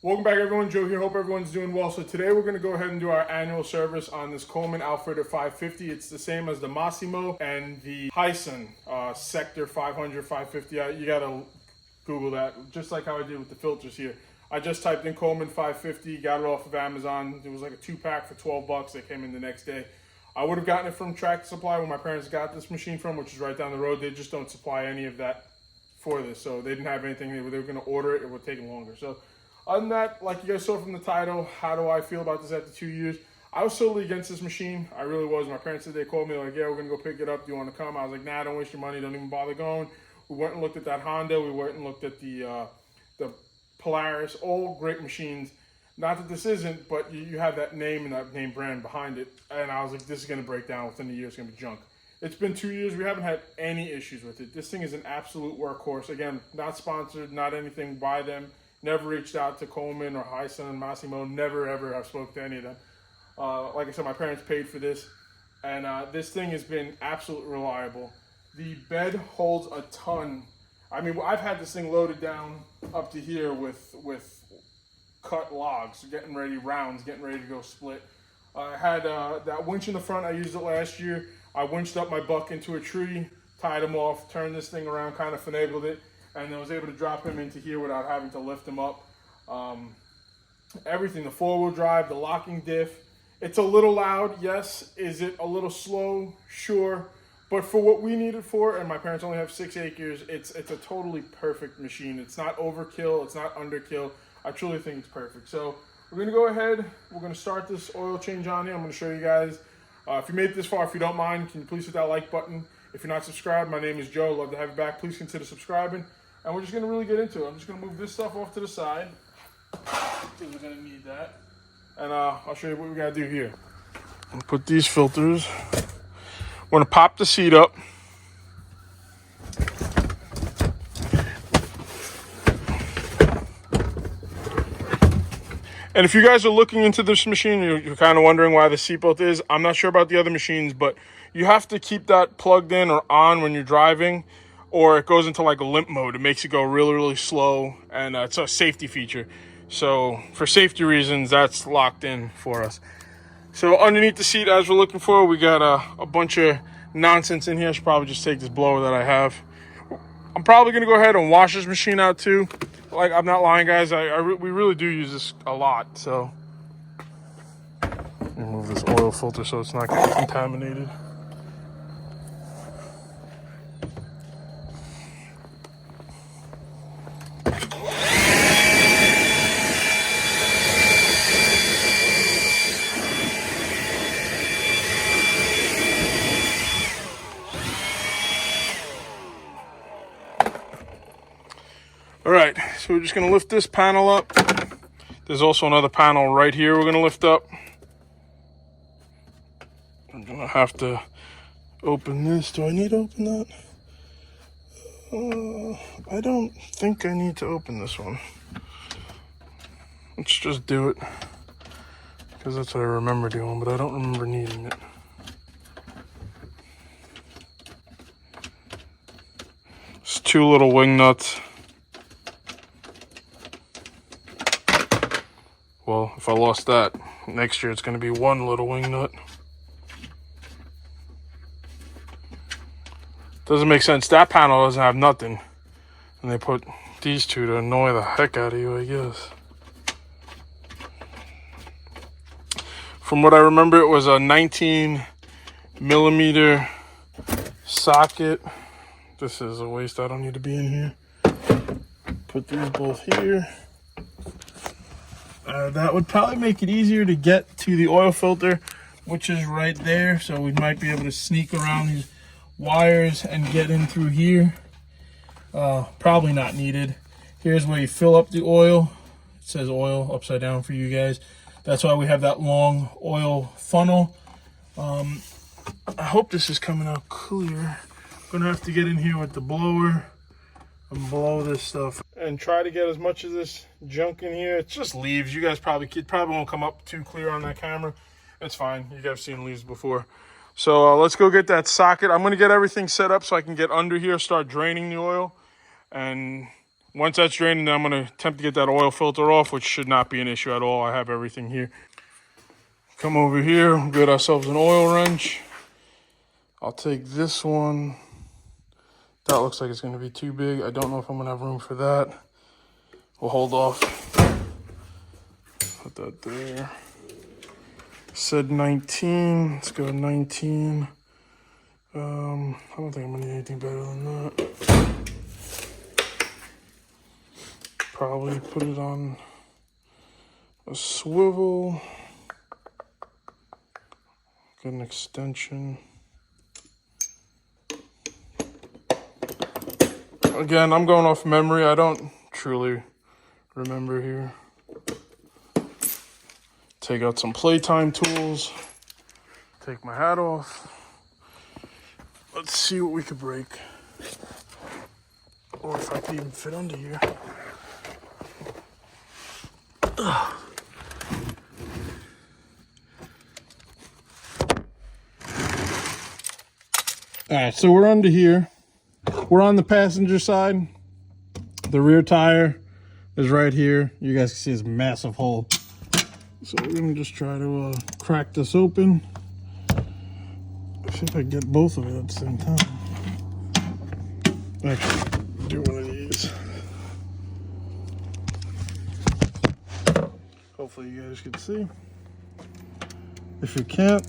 Welcome back, everyone. Joe here. Hope everyone's doing well. So today we're going to go ahead and do our annual service on this Coleman Outfitter 550. It's the same as the Massimo and the Hyson Sector 500, 550. You got to Google that, just like how I did with the filters here. I just typed in Coleman 550, got it off of Amazon. It was like a 2-pack for 12 bucks. They came in the next day. I would have gotten it from Tractor Supply where my parents got this machine from, which is right down the road. They just don't supply any of that for this. So they didn't have anything. They were going to order it. It would take longer. So other than that, like you guys saw from the title, how do I feel about this after 2 years? I was totally against this machine. I really was. My parents said, they called me like, yeah, we're going to go pick it up. Do you want to come? I was like, nah, don't waste your money. Don't even bother going. We went and looked at that Honda. We went and looked at the Polaris. All great machines. Not that this isn't, but you have that name and that name brand behind it. And I was like, this is going to break down within a year. It's going to be junk. It's been 2 years. We haven't had any issues with it. This thing is an absolute workhorse. Again, not sponsored, not anything by them. Never reached out to Coleman or Hyson, Massimo. Never, ever have spoken to any of them. Like I said, my parents paid for this. And this thing has been absolutely reliable. The bed holds a ton. I mean, I've had this thing loaded down up to here with cut logs, getting ready, rounds, getting ready to go split. I had that winch in the front. I used it last year. I winched up my buck into a tree, tied him off, turned this thing around, kind of finagled it, and then was able to drop him into here without having to lift him up. Everything, the 4-wheel drive, the locking diff. It's a little loud, yes. Is it a little slow? Sure. But for what we need it for, and my parents only have 6 acres, it's a totally perfect machine. It's not overkill, it's not underkill. I truly think it's perfect. So we're gonna go ahead, we're gonna start this oil change on here. I'm gonna show you guys. If you made it this far, if you don't mind, can you please hit that like button? If you're not subscribed, my name is Joe. Love to have you back. Please consider subscribing. And we're just gonna really get into it. I'm just gonna move this stuff off to the side, because we're gonna need that. And I'll show you what we gotta do here. I'll put these filters. We're gonna pop the seat up. And if you guys are looking into this machine, you're kind of wondering why the seatbelt is. I'm not sure about the other machines, but you have to keep that plugged in or on when you're driving, or it goes into like a limp mode. It makes it go really, really slow, and it's a safety feature. So for safety reasons, that's locked in for us. So underneath the seat, as we're looking for, we got a bunch of nonsense in here. I should probably just take this blower that I have. I'm probably going to go ahead and wash this machine out too. Like, I'm not lying, guys. We really do use this a lot. So remove this oil filter so it's not getting contaminated. All right, so we're just gonna lift this panel up. There's also another panel right here we're gonna lift up. I'm gonna have to open this. Do I need to open that? I don't think I need to open this one. Let's just do it, because that's what I remember doing, but I don't remember needing it. It's 2 little wing nuts. Well, if I lost that, next year it's going to be 1 little wing nut. Doesn't make sense. That panel doesn't have nothing. And they put these 2 to annoy the heck out of you, I guess. From what I remember, it was a 19mm socket. This is a waste. I don't need to be in here. Put these both here. That would probably make it easier to get to the oil filter, which is right there. So we might be able to sneak around these wires and get in through here. Probably not needed. Here's where you fill up the oil. It says oil upside down for you guys. That's why we have that long oil funnel. I hope this is coming out clear. I'm gonna have to get in here with the blower and blow this stuff and try to get as much of this junk in here. It's just leaves. You guys probably won't come up too clear on that camera. It's fine. You guys have seen leaves before. So let's go get that socket. I'm going to get everything set up so I can get under here, start draining the oil. And Once that's drained, then I'm going to attempt to get that oil filter off, which should not be an issue at all. I have everything here. Come over here, get ourselves an oil wrench. I'll take this one. That looks like it's going to be too big. I don't know if I'm going to have room for that. We'll hold off. Put that there. Said 19. Let's go 19. I don't think I'm going to need anything better than that. Probably put it on a swivel. Get an extension. Again, I'm going off memory. I don't truly remember here. Take out some playtime tools. Take my hat off. Let's see what we could break. Or if I can even fit under here. Ugh. All right, so we're under here. We're on the passenger side. The rear tire is right here. You guys can see this massive hole. So we're gonna just try to crack this open. See if I can get both of it at the same time. Actually, do one of these. Hopefully you guys can see. If you can't,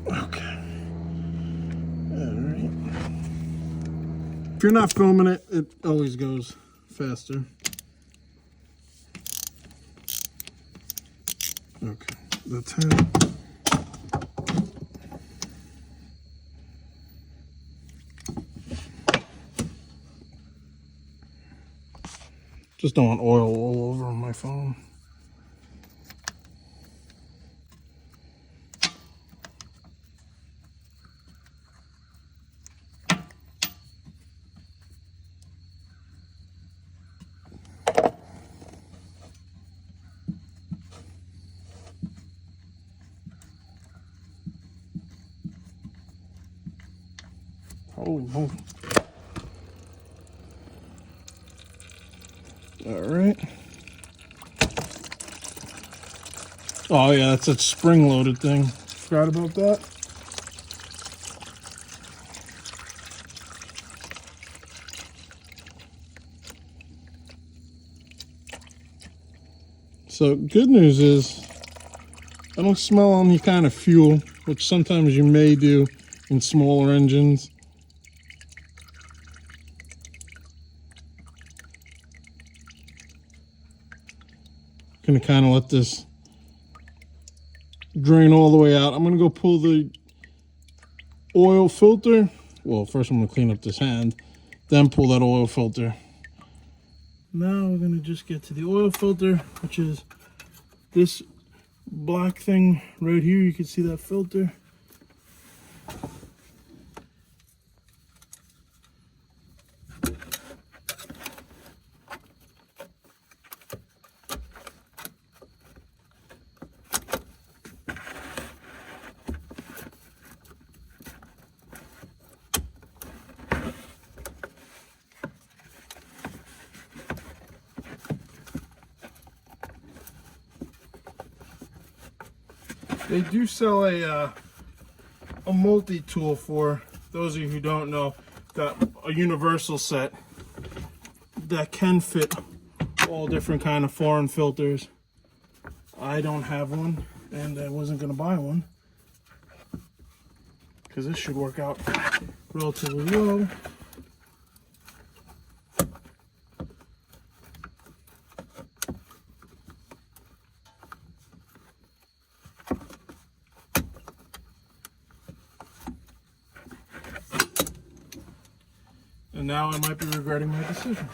okay. Alright. If you're not filming it, it always goes faster. Okay, that's it. Just don't want oil all over my phone. Holy moly. All right. Oh yeah, that's a spring-loaded thing. Forgot about that. So good news is I don't smell any kind of fuel, which sometimes you may do in smaller engines. Gonna kind of let this drain all the way out. I'm gonna go pull the oil filter. Well, first I'm gonna clean up this hand, then pull that oil filter. Now we're gonna just get to the oil filter, which is this black thing right here. You can see that filter. They do sell a multi-tool for those of you who don't know, that a universal set that can fit all different kind of foreign filters. I don't have one, and I wasn't going to buy one because this should work out relatively well. And now I might be regretting my decision.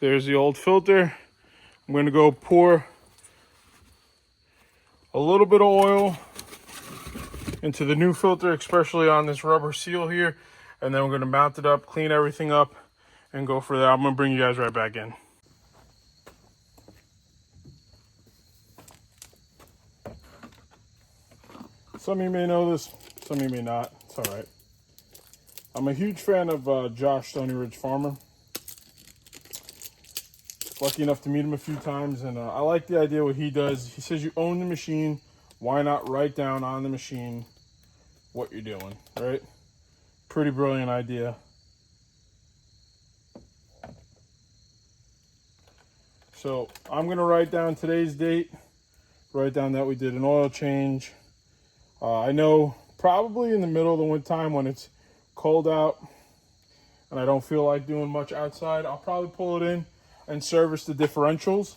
There's the old filter. I'm going to go pour a little bit of oil into the new filter, especially on this rubber seal here. And then we're going to mount it up, clean everything up, and go for that. I'm going to bring you guys right back in. Some of you may know this, some of you may not. It's all right. I'm a huge fan of Josh, Stony Ridge Farmer. Lucky enough to meet him a few times, and I like the idea what he does. He says you own the machine. Why not write down on the machine what you're doing, right? Pretty brilliant idea. So I'm going to write down today's date, write down that we did an oil change. I know probably in the middle of the winter time when it's cold out and I don't feel like doing much outside, I'll probably pull it in and service the differentials.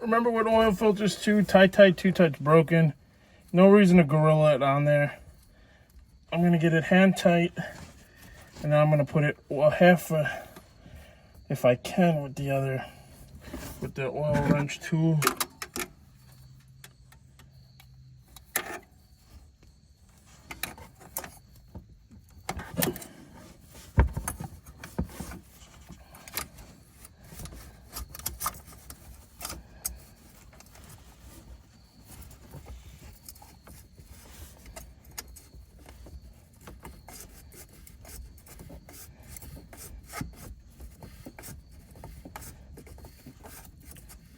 Remember with oil filters too, too tight, broken. No reason to gorilla it on there. I'm gonna get it hand tight, and then I'm gonna put it half, if I can, with the oil wrench tool.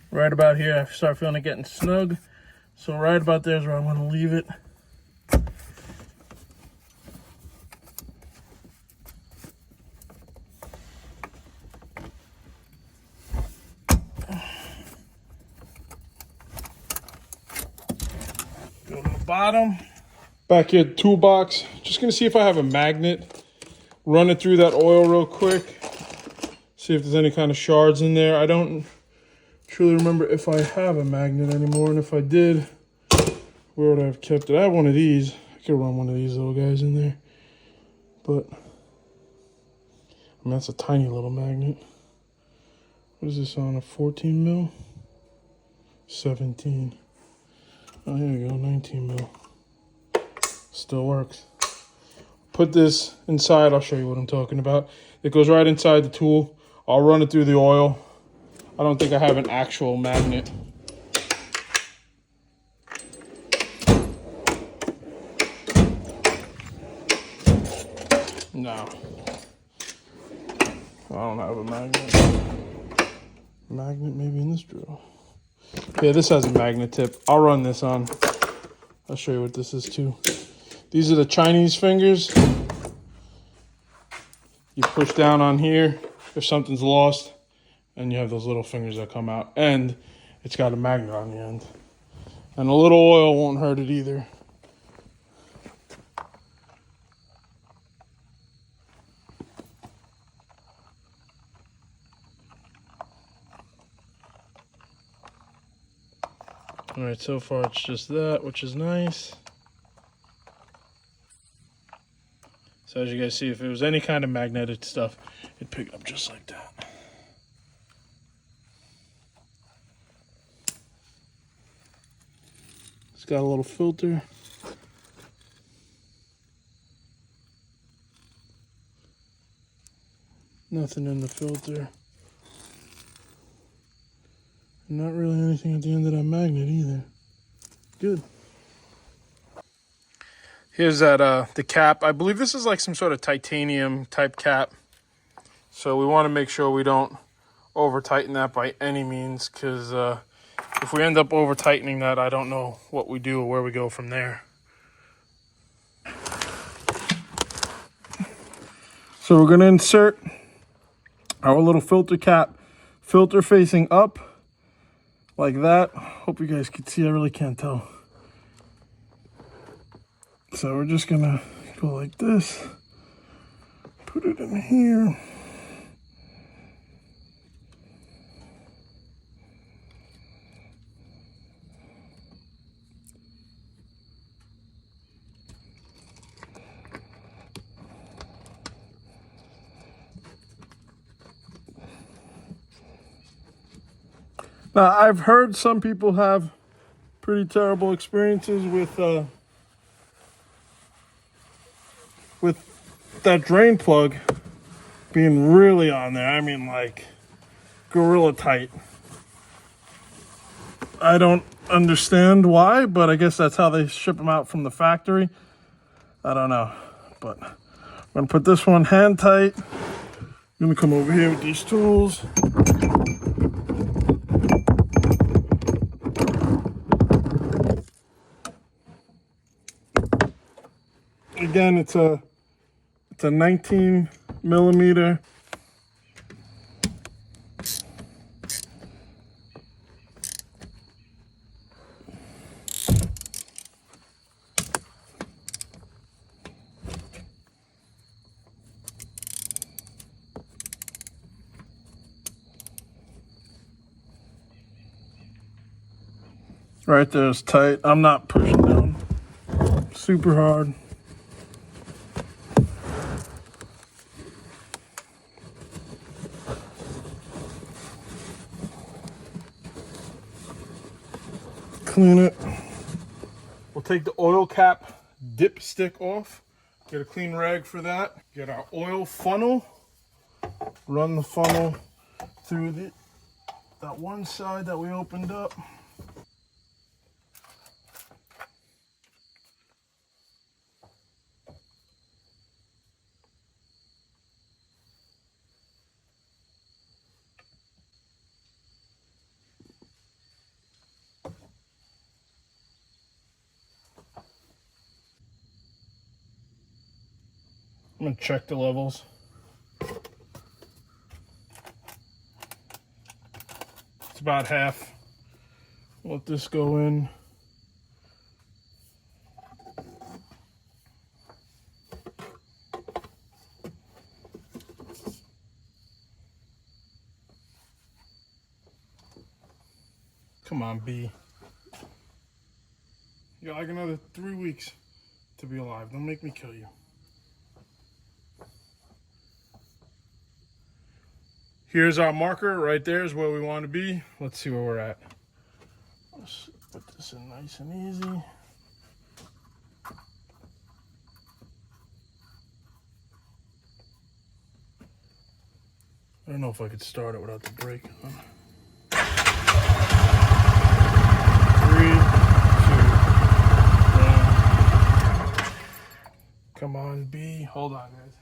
Right about here, I start feeling it getting snug. So right about there is where I'm going to leave it. Go to the bottom. Back here, toolbox. Just going to see if I have a magnet. Run it through that oil real quick. See if there's any kind of shards in there. I don't truly remember if I have a magnet anymore, and if I did, where would I have kept it? I have one of these. I could run one of these little guys in there, but I mean, that's a tiny little magnet. What is this on, a 14 mil? 17. Oh, here we go, 19 mil. Still works. Put this inside, I'll show you what I'm talking about. It goes right inside the tool. I'll run it through the oil. I don't think I have an actual magnet. No. I don't have a magnet. Magnet maybe in this drill. Yeah, this has a magnet tip. I'll run this on. I'll show you what this is too. These are the Chinese fingers. You push down on here if something's lost, and you have those little fingers that come out, and it's got a magnet on the end. And a little oil won't hurt it either. All right, so far it's just that, which is nice. So as you guys see, if it was any kind of magnetic stuff, it'd pick it up just like that. It's got a little filter. Nothing in the filter. Not really anything at the end of that magnet either. Good. Here's that the cap. I believe this is like some sort of titanium type cap. So we want to make sure we don't over tighten that by any means, because if we end up over tightening that, I don't know what we do or where we go from there. So we're going to insert our little filter cap, filter facing up, like that. Hope you guys can see. I really can't tell. So we're just gonna go like this, put it in here. Now, I've heard some people have pretty terrible experiences with that drain plug being really on there. I mean, like gorilla tight. I don't understand why, but I guess that's how they ship them out from the factory. I don't know, but I'm gonna put this one hand tight. I'm gonna come over here with these tools. Again, it's a 19 millimeter. Right there is tight. I'm not pushing down super hard. Clean it. We'll take the oil cap dipstick off. Get a clean rag for that. Get our oil funnel. Run the funnel through that one side that we opened up. I'm gonna check the levels. It's about half. Let this go in. Come on, B. You got like another 3 weeks to be alive. Don't make me kill you. Here's our marker. Right there is where we want to be. Let's see where we're at. Let's put this in nice and easy. I don't know if I could start it without the brake on. 3, 2, 1. Come on, B. Hold on, guys.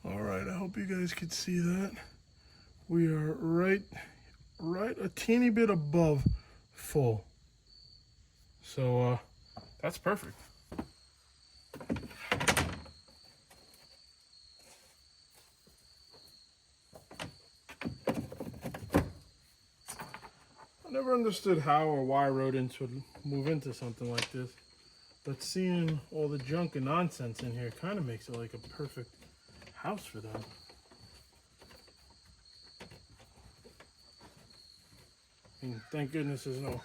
All right, I hope you guys could see that. We are right a teeny bit above full. So that's perfect. I never understood how or why rodents would move into something like this, but seeing all the junk and nonsense in here kind of makes it like a perfect house for them. I mean, thank goodness there's no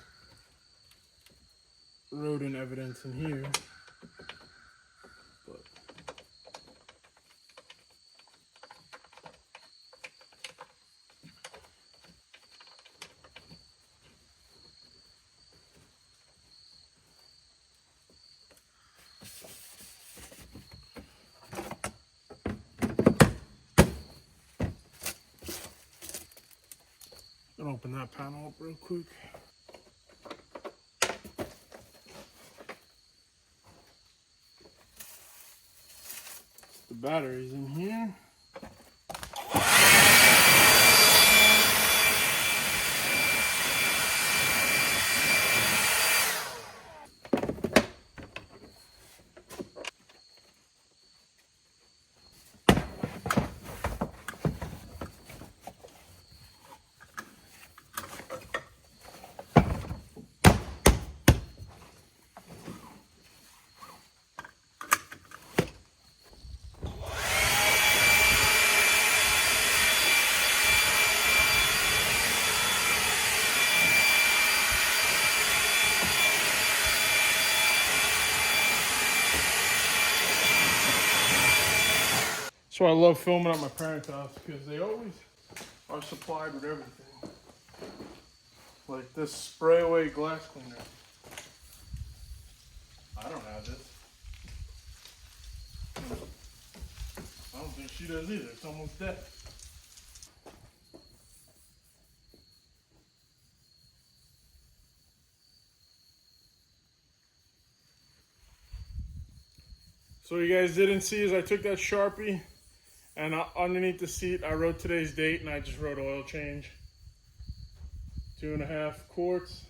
rodent evidence in here. But I'm gonna open that panel up real quick. the batteries in here. So I love filming at my parents' house because they always are supplied with everything. Like this spray away glass cleaner. I don't have this. I don't think she does either. It's almost dead. So what you guys didn't see is I took that Sharpie and underneath the seat I wrote today's date and I just wrote oil change. 2.5 quarts.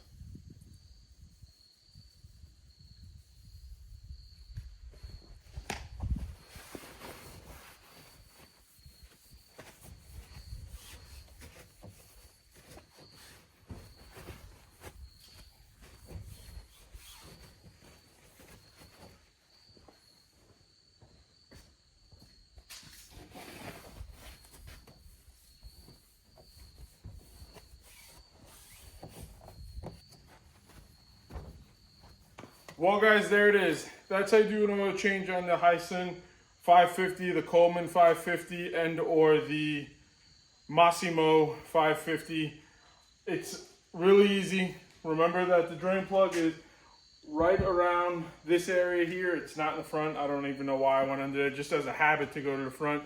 Well guys, there it is. That's how you do an oil change on the Hyson 550, the Coleman 550, and or the Massimo 550. It's really easy. Remember that the drain plug is right around this area here. It's not in the front. I don't even know why I went under there, just as a habit to go to the front.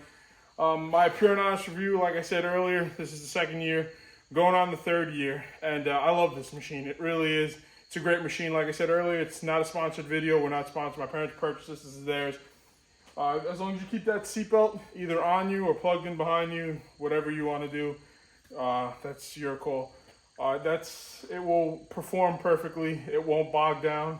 My pure and honest review, like I said earlier, this is the second year, going on the third year, and I love this machine. It really is. It's a great machine. Like I said earlier, it's not a sponsored video. We're not sponsored. My parents purchased this. This is theirs. As long as you keep that seatbelt either on you or plugged in behind you, whatever you want to do, that's your call. It will perform perfectly. It won't bog down.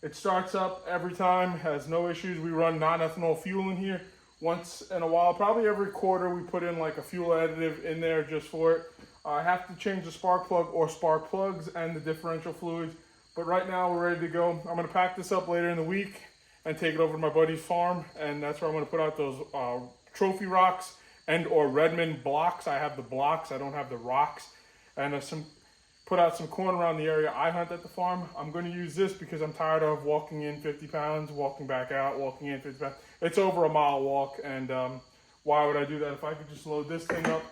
It starts up every time, has no issues. We run non-ethanol fuel in here once in a while. Probably every quarter we put in like a fuel additive in there just for it. I have to change the spark plug or spark plugs and the differential fluids. But right now we're ready to go. I'm going to pack this up later in the week and take it over to my buddy's farm. And that's where I'm going to put out those trophy rocks and or Redmond blocks. I have the blocks. I don't have the rocks. And put out some corn around the area I hunt at the farm. I'm going to use this because I'm tired of walking in 50 pounds, walking back out, walking in 50 pounds. It's over a mile walk. And why would I do that if I could just load this thing up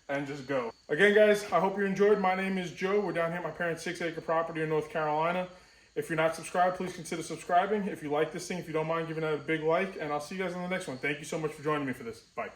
and just go? Again, guys, I hope you enjoyed. My name is Joe. We're down here at my parents' 6-acre property in North Carolina. If you're not subscribed, please consider subscribing. If you like this thing, if you don't mind giving it a big like, and I'll see you guys on the next one. Thank you so much for joining me for this. Bye.